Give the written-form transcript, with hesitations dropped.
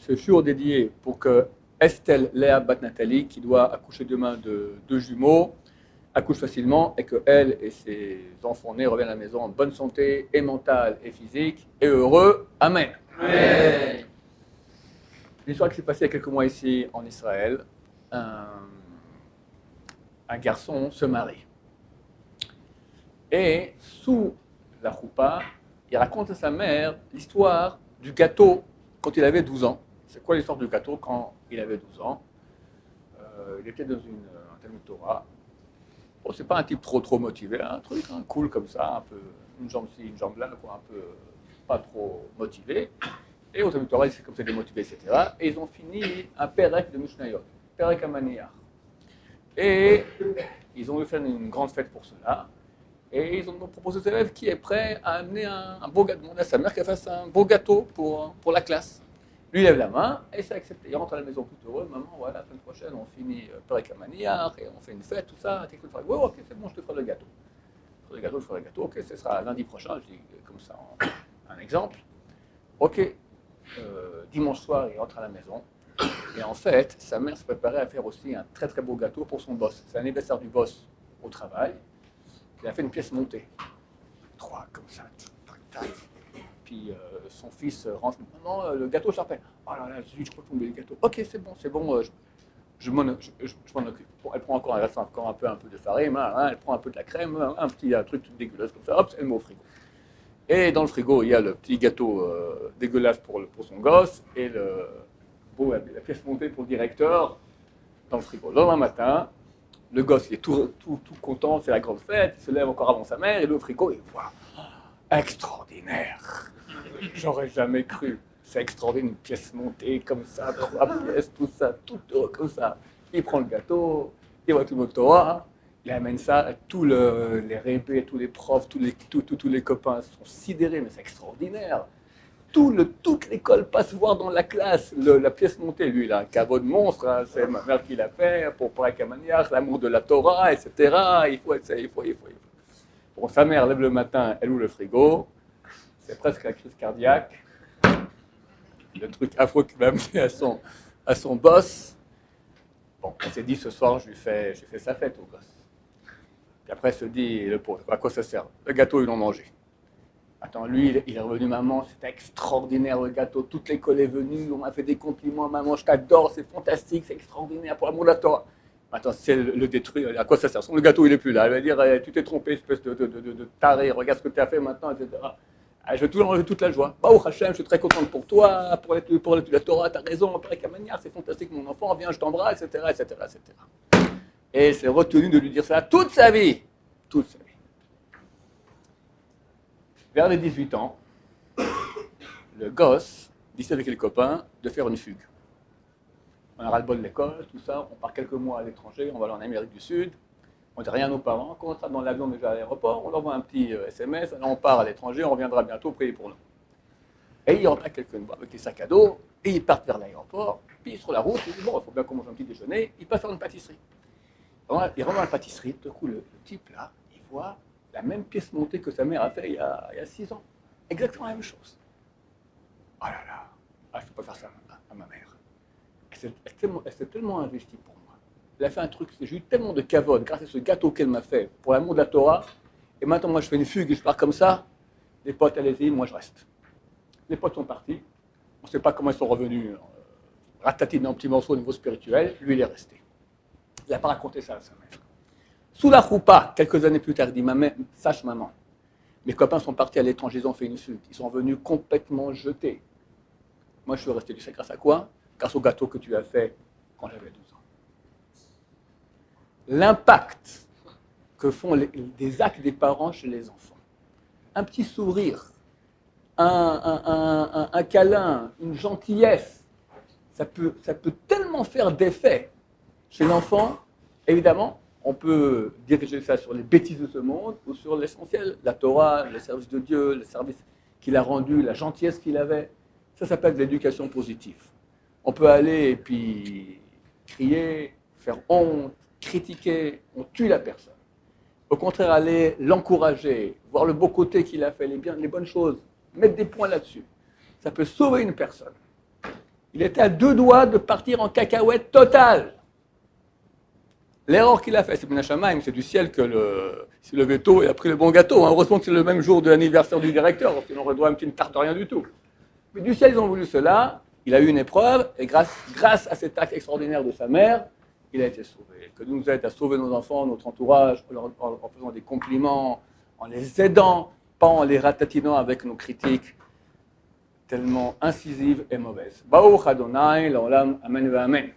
ce jour dédié pour que Estelle Léa Bat Nathalie, qui doit accoucher demain de deux jumeaux, accouche facilement et que elle et ses enfants nés reviennent à la maison en bonne santé et mentale et physique et heureux. Amen. Amen. L'histoire qui s'est passée il y a quelques mois ici en Israël, un garçon se marie. Et sous la choupa, il raconte à sa mère l'histoire du gâteau quand il avait 12 ans. C'est quoi l'histoire du gâteau quand il avait 12 ans? Il était dans un Talmud Torah. Bon, c'est pas un type trop motivé, un truc cool comme ça, un peu une jambe ci, une jambe là, quoi, un peu pas trop motivé. Et au Talmud Torah, c'est comme c'est démotivé, etc. Et ils ont fini un Perek de Mishnayot, Perek Amaniyah. Et ils ont voulu faire une grande fête pour cela. Et ils ont proposé aux élèves qui est prêt à amener un beau gâteau. Demandé à sa mère qu'elle fasse un beau gâteau pour la classe. Lui lève la main et c'est accepté. Il rentre à la maison tout heureux. Maman, voilà, la semaine prochaine, on finit Perek Amaniyah et on fait une fête, tout ça. Oui, ok, c'est bon, je te ferai le gâteau. Je ferai le gâteau, ok, ce sera lundi prochain. Je dis comme ça, un exemple. Ok, dimanche soir, il rentre à la maison. Et en fait, sa mère se préparait à faire aussi un très très beau gâteau pour son boss. C'est l'anniversaire du boss au travail. Il a fait une pièce montée. 3 comme ça, tac, tac. Puis son fils rentre. Non, le gâteau Charpin. Oh là là, je crois tomber le gâteau. Ok, c'est bon, je m'en occupe. Bon, elle prend encore, il reste encore un peu de farine, elle prend un peu de la crème, un truc dégueulasse comme ça, hop, elle met au frigo. Et dans le frigo, il y a le petit gâteau dégueulasse pour son gosse et la pièce montée pour le directeur dans le frigo. Le lendemain matin, le gosse il est tout content, c'est la grande fête, il se lève encore avant sa mère, et le frigo, il voit extraordinaire. J'aurais jamais cru. C'est extraordinaire, une pièce montée comme ça, 3 pièces, tout ça, tout heureux comme ça. Il prend le gâteau, il voit tout le Torah, il amène ça à tous les rébés, tous les profs, tous les copains sont sidérés, mais c'est extraordinaire. Toute l'école passe voir dans la classe la pièce montée. Lui, il a un caveau de monstre, c'est ma mère qui l'a fait, pour Perek Amaniyah, l'amour de la Torah, etc. Il faut. Bon, sa mère lève le matin, elle ouvre le frigo, c'est presque la crise cardiaque. Le truc affreux qu'il va amener à son boss. Bon, elle s'est dit, ce soir, je lui fais sa fête au gosse. Puis après, elle se dit, le pauvre, à quoi ça sert? Le gâteau, ils l'ont mangé. Attends, lui, il est revenu, maman, c'était extraordinaire le gâteau, toute l'école est venue, on m'a fait des compliments, maman, je t'adore, c'est fantastique, c'est extraordinaire pour l'amour de la Torah. Attends, si elle le détruit, à quoi ça sert? Le gâteau, il n'est plus là, elle va dire, tu t'es trompé, espèce de taré, regarde ce que tu as fait maintenant, etc. Ah, je vais tout enlever toute la joie. Bah, oh Hachem, je suis très contente pour toi, pour la Torah, tu as raison, Perek Amaniyah, c'est fantastique, mon enfant, viens, je t'embrasse, etc., etc., etc. Et c'est retenu de lui dire ça toute sa vie. Toute sa vie. Vers les 18 ans, le gosse décide avec les copains de faire une fugue. On a ras-le-bol de l'école, tout ça, on part quelques mois à l'étranger, on va aller en Amérique du Sud, on ne dit rien à nos parents, quand on sera dans l'avion déjà à l'aéroport, on leur envoie un petit SMS, on part à l'étranger, on reviendra bientôt, priez pour nous. Et ils repartent quelques mois avec les sacs à dos, et ils partent vers l'aéroport, puis sur la route, ils disent, bon, il faut bien qu'on mange un petit déjeuner, ils passent par une pâtisserie. Ils rentrent dans la pâtisserie, tout d'un coup, le type là, il voit la même pièce montée que sa mère a fait il y a 6 ans. Exactement la même chose. Oh là là, je ne peux pas faire ça à ma mère. Elle s'est tellement investie pour moi. Elle a fait un truc, j'ai eu tellement de cavode grâce à ce gâteau qu'elle m'a fait pour l'amour de la Torah. Et maintenant, moi, je fais une fugue et je pars comme ça. Les potes, allez-y, moi, je reste. Les potes sont partis. On ne sait pas comment ils sont revenus ratatinés en petits morceaux au niveau spirituel. Lui, il est resté. Il n'a pas raconté ça à sa mère. Sous la choupa, quelques années plus tard, il dit, sache maman, mes copains sont partis à l'étranger, ils ont fait une fugue. Ils sont venus complètement jetés. Moi, je suis resté. Tu sais grâce à quoi? Grâce au gâteau que tu as fait quand j'avais 12 ans. L'impact que font des actes des parents chez les enfants. Un petit sourire, un câlin, une gentillesse, ça peut tellement faire d'effet chez l'enfant. Évidemment, on peut diriger ça sur les bêtises de ce monde ou sur l'essentiel, la Torah, le service de Dieu, le service qu'il a rendu, la gentillesse qu'il avait. Ça s'appelle de l'éducation positive. On peut aller et puis crier, faire honte, critiquer, on tue la personne. Au contraire, aller l'encourager, voir le beau côté qu'il a fait, les bonnes choses, mettre des points là-dessus. Ça peut sauver une personne. Il était à 2 doigts de partir en cacahuète totale. L'erreur qu'il a fait, c'est Benachamaim, c'est du ciel que c'est le veto, il a pris le bon gâteau. Heureusement que c'est le même jour de l'anniversaire du directeur, sinon on aurait droit à une petite tarte, rien du tout. Mais du ciel, ils ont voulu cela, il a eu une épreuve, et grâce à cet acte extraordinaire de sa mère, il a été sauvé. Que nous aide à sauver nos enfants, notre entourage, en faisant des compliments, en les aidant, pas en les ratatinant avec nos critiques tellement incisives et mauvaises. Baruch Adonai, l'olam, amen ve amen.